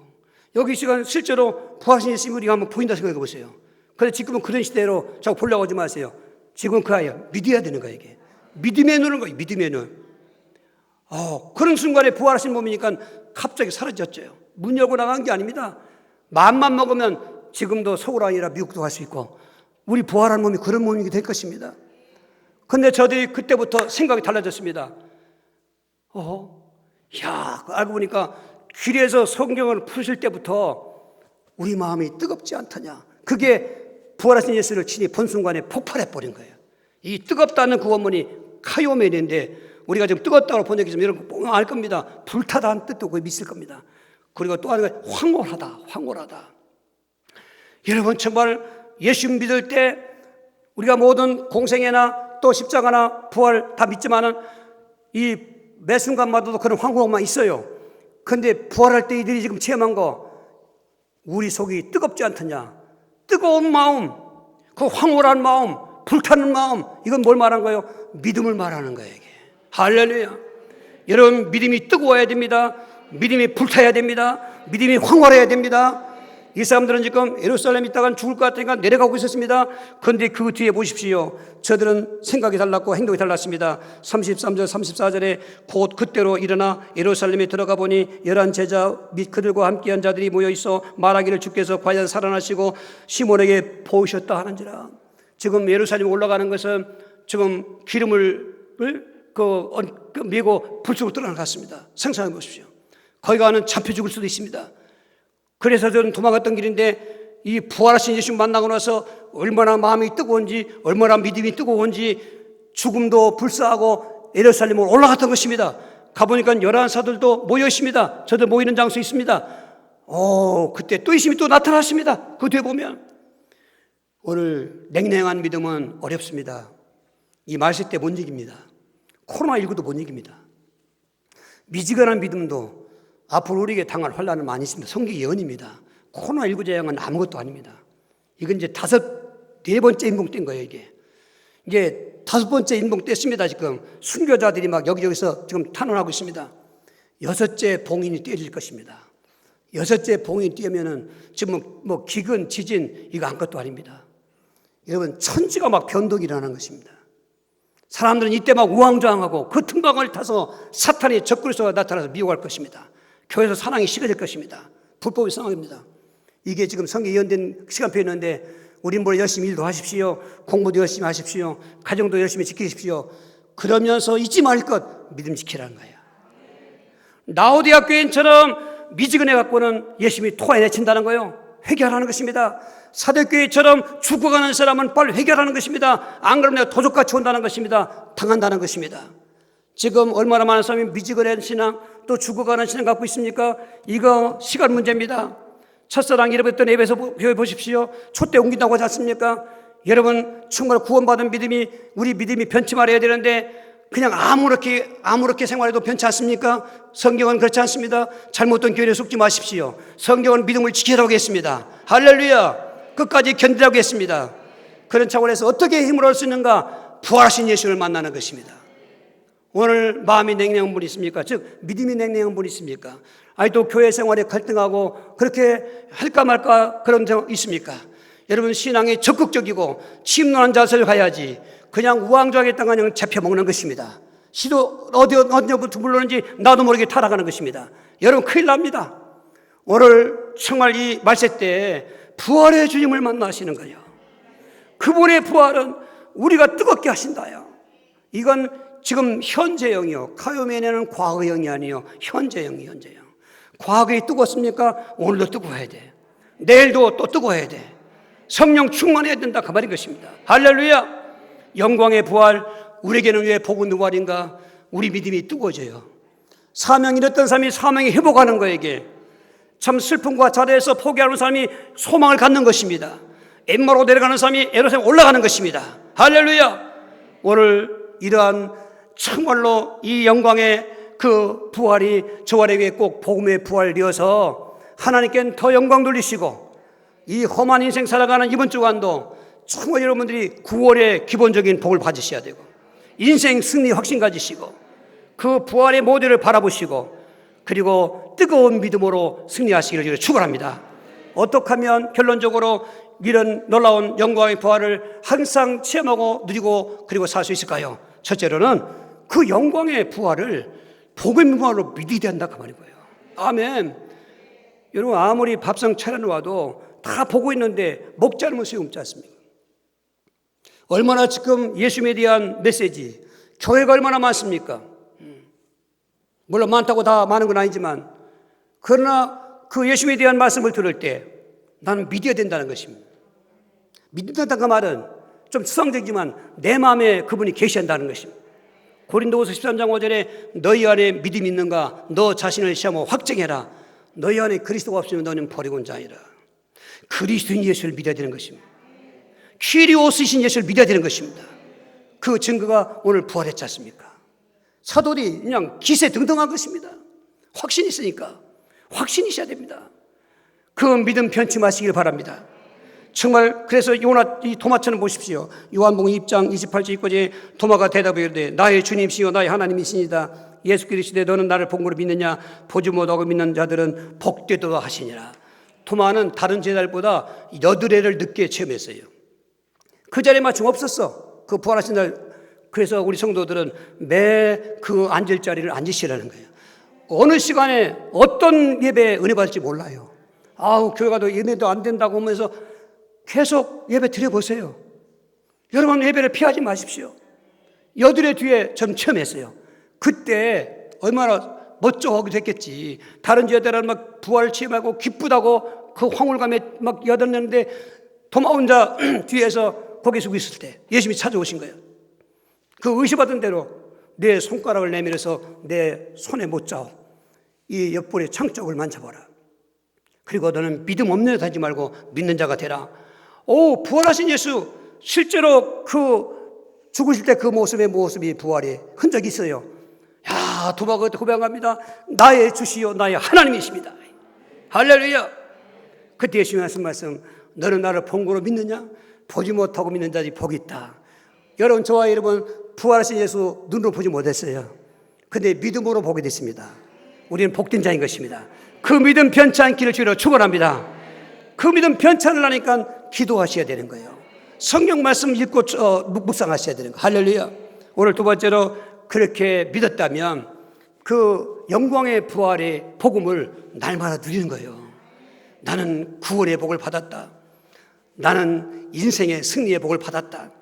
여기 시간 실제로 부활하신 예수님이 우리가 한번 보인다 생각해 보세요. 그런데 지금은 그런 시대로 자꾸 보려고 하지 마세요. 지금은 그 아이야. 믿어야 되는 거예요. 이게 믿음의 눈을 거예요. 믿음의 눈. 그런 순간에 부활하신 몸이니까 갑자기 사라졌죠. 문 열고 나간 게 아닙니다. 마음만 먹으면 지금도 서울 아니라 미국도 갈 수 있고, 우리 부활한 몸이 그런 몸이 될 것입니다. 그런데 저들이 그때부터 생각이 달라졌습니다. 알고 보니까 길에서 성경을 푸실 때부터 우리 마음이 뜨겁지 않더냐. 그게 부활하신 예수를 친히 본 순간에 폭발해버린 거예요. 이 뜨겁다는 그 원문이 카요멘인데, 우리가 지금 뜨겁다고 번역해서 여러분 꼭 알 겁니다. 불타다는 뜻도 그걸 믿을 겁니다. 그리고 또 하나가 황홀하다. 여러분, 정말 예수 믿을 때 우리가 모든 공생애나 또 십자가나 부활 다 믿지만은 이 매 순간마다도 그런 황홀함만 있어요. 그런데 부활할 때 이들이 지금 체험한 거, 우리 속이 뜨겁지 않더냐. 뜨거운 마음, 그 황홀한 마음, 불타는 마음, 이건 뭘 말하는 거예요? 믿음을 말하는 거예요. 이게. 할렐루야. 여러분, 믿음이 뜨거워야 됩니다. 믿음이 불타야 됩니다. 믿음이 황홀해야 됩니다. 이 사람들은 지금 예루살렘에 있다가 죽을 것 같으니까 내려가고 있었습니다. 그런데 그 뒤에 보십시오. 저들은 생각이 달랐고 행동이 달랐습니다. 33절 34절에 곧 그때로 일어나 예루살렘에 들어가 보니 11 제자 및 그들과 함께한 자들이 모여있어 말하기를, 주께서 과연 살아나시고 시몬에게 보이셨다 하는지라. 지금 예루살렘에 올라가는 것은 지금 기름을 메고 불쑥 떠나갔습니다. 상상해 보십시오. 거기 가는 잡혀 죽을 수도 있습니다. 그래서 저는 도망갔던 길인데, 이 부활하신 예수 만나고 나서 얼마나 마음이 뜨거운지, 얼마나 믿음이 뜨거운지, 죽음도 불사하고 예루살렘으로 올라갔던 것입니다. 가보니까 11사들도 모여 있습니다. 저들 모이는 장소에 있습니다. 그때 또 예수님이 또 나타났습니다. 그 뒤에 보면 오늘 냉랭한 믿음은 어렵습니다. 이 말세 때 못 이깁니다. 코로나19도 못 이깁니다. 미지근한 믿음도 앞으로 우리에게 당할 환난은 많이 있습니다. 성경의 예언입니다. 코로나19 재앙은 아무것도 아닙니다. 이건 이제 4번째 인봉 뗀 거예요. 이게 5번째 인봉 뗐습니다. 지금 순교자들이 막 여기저기서 지금 탄원하고 있습니다. 6째 봉인이 떼질 것입니다. 6째 봉인이 떼면은 지금 뭐 기근, 지진 이거 아무것도 아닙니다. 여러분, 천지가 막 변동이 일어나는 것입니다. 사람들은 이때 막 우왕좌왕하고 그 틈방을 타서 사탄이 적그리스도가 나타나서 미혹할 것입니다. 교회에서 사랑이 식어질 것입니다. 불법의 상황입니다. 이게 지금 성경에 예언된 시간표였는데, 우린 뭘 열심히 일도 하십시오. 공부도 열심히 하십시오. 가정도 열심히 지키십시오. 그러면서 잊지 말 것, 믿음 지키라는 거예요. 라오디아 교인처럼 미지근해 갖고는 예수님이 토해내친다는 거예요. 회개하라는 것입니다. 사도교회처럼 죽어가는 사람은 빨리 회개하라는 것입니다. 안 그러면 내가 도적같이 온다는 것입니다. 당한다는 것입니다. 지금 얼마나 많은 사람이 미지근한 신앙, 또 죽어가는 신앙 갖고 있습니까? 이거 시간 문제입니다. 첫사랑 잃어버렸던 에베소 교회 보십시오. 촛대 옮긴다고 하지 않습니까? 여러분 정말 구원받은 믿음이 우리 믿음이 변치 말아야 되는데 그냥 아무렇게 생활해도 변치 않습니까? 성경은 그렇지 않습니다. 잘못된 교리에 속지 마십시오. 성경은 믿음을 지키라고 했습니다. 할렐루야. 끝까지 견디라고 했습니다. 그런 차원에서 어떻게 힘을 얻을 수 있는가? 부활하신 예수를 만나는 것입니다. 오늘 마음이 냉랭한 분 있습니까? 즉 믿음이 냉랭한 분 있습니까? 아직도 교회 생활에 갈등하고 그렇게 할까 말까 그런 적 있습니까? 여러분 신앙이 적극적이고 침노한 자세를 가야지 그냥 우왕좌왕했다가 그냥 잡혀먹는 것입니다. 시도 어디부터 물러는지 나도 모르게 타락하는 것입니다. 여러분 큰일 납니다. 오늘 정말 이 말세 때 부활의 주님을 만나시는 거예요. 그분의 부활은 우리가 뜨겁게 하신다요. 이건 지금 현재형이요. 카요메네는 과거형이 아니요. 현재형이요. 과거에 뜨겁습니까? 오늘도 뜨거워야 돼. 내일도 또 뜨거워야 돼. 성령 충만해야 된다 그 말인 것입니다. 할렐루야. 영광의 부활, 우리에게는 왜 복은 부활인가? 우리 믿음이 뜨거워져요. 사명이 잃었던 사람이 사명이 회복하는 거에게 참 슬픔과 자리에서 포기하는 사람이 소망을 갖는 것입니다. 엠마로 내려가는 사람이 에루살렘 올라가는 것입니다. 할렐루야. 오늘 이러한 정말로 이 영광의 그 부활이 저와에게 꼭 복음의 부활이어서 하나님께는 더 영광 돌리시고 이 험한 인생 살아가는 이번 주간도 정말 여러분들이 구원의 기본적인 복을 받으셔야 되고 인생 승리 확신 가지시고 그 부활의 모델을 바라보시고 그리고 뜨거운 믿음으로 승리하시기를 축원합니다. 어떻게 하면 결론적으로 이런 놀라운 영광의 부활을 항상 체험하고 누리고 그리고 살 수 있을까요? 첫째로는 그 영광의 부활을 복음의 부활로 믿어야 된다 그 말인 거예요. 아멘. 여러분 아무리 밥상 차려놓아도 다 보고 있는데 먹지 않으면 소용없지 않습니까? 얼마나 지금 예수님에 대한 메시지 교회가 얼마나 많습니까? 물론 많다고 다 많은 건 아니지만 그러나 그 예수님에 대한 말씀을 들을 때 나는 믿어야 된다는 것입니다. 믿는다는 그 말은 좀 추상적이지만 내 마음에 그분이 계신다는 것입니다. 고린도후서 13장 5절에 너희 안에 믿음이 있는가 너 자신을 시험하고 확증해라. 너희 안에 그리스도가 없으면 너는 버리고 온 자이라. 그리스도인 예수를 믿어야 되는 것입니다. 키리오스이신 예수를 믿어야 되는 것입니다. 그 증거가 오늘 부활했지 않습니까? 사도들이 그냥 기세등등한 것입니다. 확신이 있으니까 확신이 있어야 됩니다. 그 믿음 변치 마시길 바랍니다. 정말 그래서 이 도마처럼 보십시오. 요한복음 2장 28절 29절에 도마가 대답하여 이르되 나의 주님이시요 나의 하나님이시니이다. 예수 그리스도에 너는 나를 본거로 믿느냐 보지 못하고 믿는 자들은 복되도다 하시니라. 도마는 다른 제자들보다 여드레를 늦게 체험했어요. 그 자리에 마침 없었어. 그 부활하신 날. 그래서 우리 성도들은 매 그 앉을 자리를 앉으시라는 거예요. 어느 시간에 어떤 예배에 은혜 받을지 몰라요. 교회 가도 예배도 안 된다고 하면서 계속 예배 드려보세요. 여러분 예배를 피하지 마십시오. 여드레 뒤에 좀 체험했어요. 그때 얼마나 멋쩍하게 됐겠지. 다른 제자들은 막 부활을 체험하고 기쁘다고 그 황홀감에 막 여덟냈는데 도마 혼자 뒤에서 고개 숙이고 있을 때 예수님이 찾아오신 거예요. 그 의심받은 대로 내 손가락을 내밀어서 내 손에 못 짜오. 이 옆볼의 창쪽을 만져봐라. 그리고 너는 믿음 없는 자 하지 말고 믿는 자가 되라. 부활하신 예수 실제로 그 죽으실 때 그 모습이 부활의 흔적이 있어요. 도마가 고백합니다. 나의 주시요 나의 하나님이십니다. 할렐루야. 그때 예수님이 하신 말씀 너는 나를 본거로 믿느냐? 보지 못하고 믿는 자들이 복이 있다. 여러분 저와 여러분 부활하신 예수 눈으로 보지 못했어요. 근데 믿음으로 보게 됐습니다. 우리는 복된 자인 것입니다. 그 믿음 변치 않기를 주로 축원합니다. 그 믿음 변치 않으려니까 기도하셔야 되는 거예요. 성경 말씀 읽고 묵상하셔야 되는 거예요. 할렐루야. 오늘 두 번째로 그렇게 믿었다면 그 영광의 부활의 복음을 날마다 누리는 거예요. 나는 구원의 복을 받았다. 나는 인생의 승리의 복을 받았다.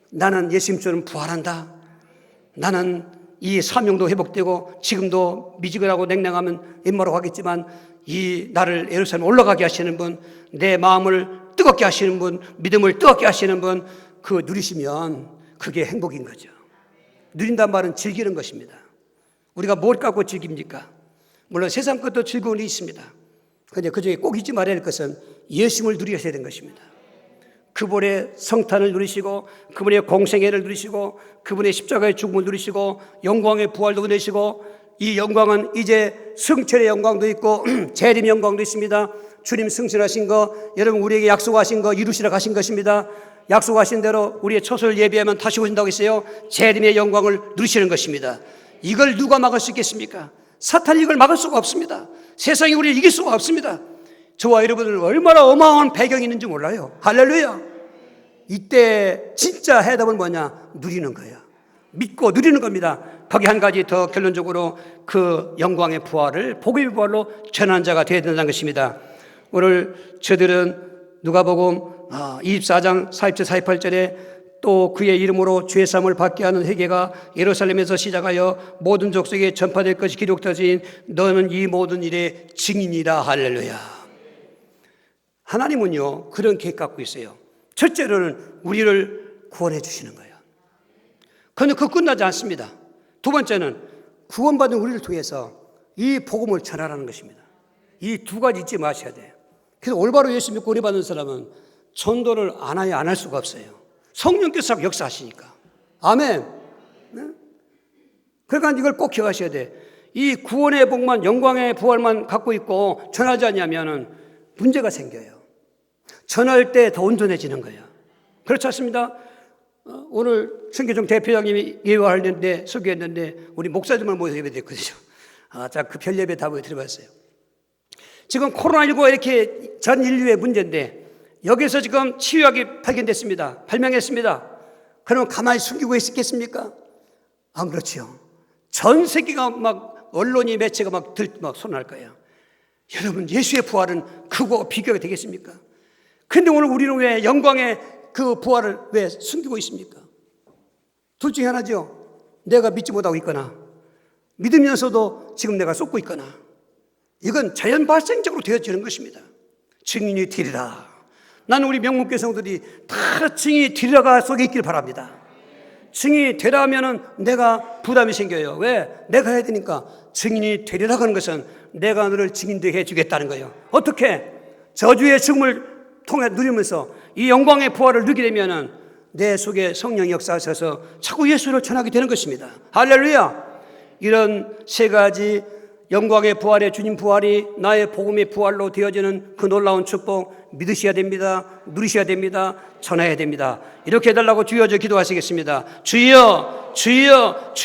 나는 예수님처럼 부활한다. 나는 이 사명도 회복되고 지금도 미지근하고 냉랭하면 엠마로 가겠지만 이 나를 예루살렘 올라가게 하시는 분, 내 마음을 뜨겁게 하시는 분, 믿음을 뜨겁게 하시는 분, 그 누리시면 그게 행복인 거죠. 누린단 말은 즐기는 것입니다. 우리가 뭘 갖고 즐깁니까? 물론 세상 것도 즐거움이 있습니다. 그런데 그중에 꼭 잊지 말아야 할 것은 예수님을 누리셔야 되는 것입니다. 그분의 성탄을 누리시고 그분의 공생애를 누리시고 그분의 십자가의 죽음을 누리시고 영광의 부활도 누리시고 이 영광은 이제 승천의 영광도 있고 재림의 영광도 있습니다. 주님 승천하신 거 여러분 우리에게 약속하신 거 이루시러 가신 것입니다. 약속하신 대로 우리의 처소를 예비하면 다시 오신다고 했어요. 재림의 영광을 누리시는 것입니다. 이걸 누가 막을 수 있겠습니까? 사탄이 이걸 막을 수가 없습니다. 세상이 우리를 이길 수가 없습니다. 저와 여러분들 얼마나 어마어마한 배경이 있는지 몰라요. 할렐루야. 이때 진짜 해답은 뭐냐? 누리는 거예요. 믿고 누리는 겁니다. 거기 한 가지 더 결론적으로 그 영광의 부활을 복음의 부활로 전한 자가 되어야 된다는 것입니다. 오늘 저들은 누가복음 24장 47, 48절에 또 그의 이름으로 죄사함을 받게 하는 회개가 예루살렘에서 시작하여 모든 족속에 전파될 것이 기록되어진 너는 이 모든 일의 증인이라. 할렐루야. 하나님은요 그런 계획 갖고 있어요. 첫째로는 우리를 구원해 주시는 거예요. 그런데 그거 끝나지 않습니다. 두 번째는 구원받은 우리를 통해서 이 복음을 전하라는 것입니다. 이 두 가지 잊지 마셔야 돼요. 그래서 올바로 예수 믿고 은혜 받는 사람은 전도를 안 해야 안 할 수가 없어요. 성령께서 역사하시니까. 아멘. 네? 그러니까 이걸 꼭 기억하셔야 돼. 이 구원의 복만 영광의 부활만 갖고 있고 전하지 않냐면 문제가 생겨요. 전할 때 더 온전해지는 거예요. 그렇지 않습니다? 오늘 선교중 대표장님이 예화하는데 소개했는데 우리 목사들만 모여서 예배드렸거든요. 자, 그 별 예배 다 모여드려봤어요. 지금 코로나19가 이렇게 전 인류의 문제인데 여기서 지금 치유약이 발견됐습니다. 발명했습니다. 그러면 가만히 숨기고 있겠습니까? 안 그렇죠. 전 세계가 막 언론이 매체가 막 손할 거예요. 여러분 예수의 부활은 그거와 비교가 되겠습니까? 근데 오늘 우리는 왜 영광의 그 부활을 왜 숨기고 있습니까? 둘 중에 하나죠. 내가 믿지 못하고 있거나 믿으면서도 지금 내가 쏟고 있거나 이건 자연 발생적으로 되어지는 것입니다. 증인이 되리라. 나는 우리 명문교회 성도들이 다 증인이 되리라가 속에 있길 바랍니다. 증인이 되라 하면은 내가 부담이 생겨요. 왜? 내가 해야 되니까. 증인이 되리라고 하는 것은 내가 너를 증인되게 해주겠다는 거예요. 어떻게? 저주의 죽음을 통해 누리면서 이 영광의 부활을 누리게 되면은 내 속에 성령이 역사하셔서 자꾸 예수를 전하게 되는 것입니다. 할렐루야. 이런 세 가지 영광의 부활의 주님 부활이 나의 복음의 부활로 되어지는 그 놀라운 축복 믿으셔야 됩니다. 누리셔야 됩니다. 전해야 됩니다. 이렇게 해달라고 주여 저 기도하시겠습니다. 주여 주여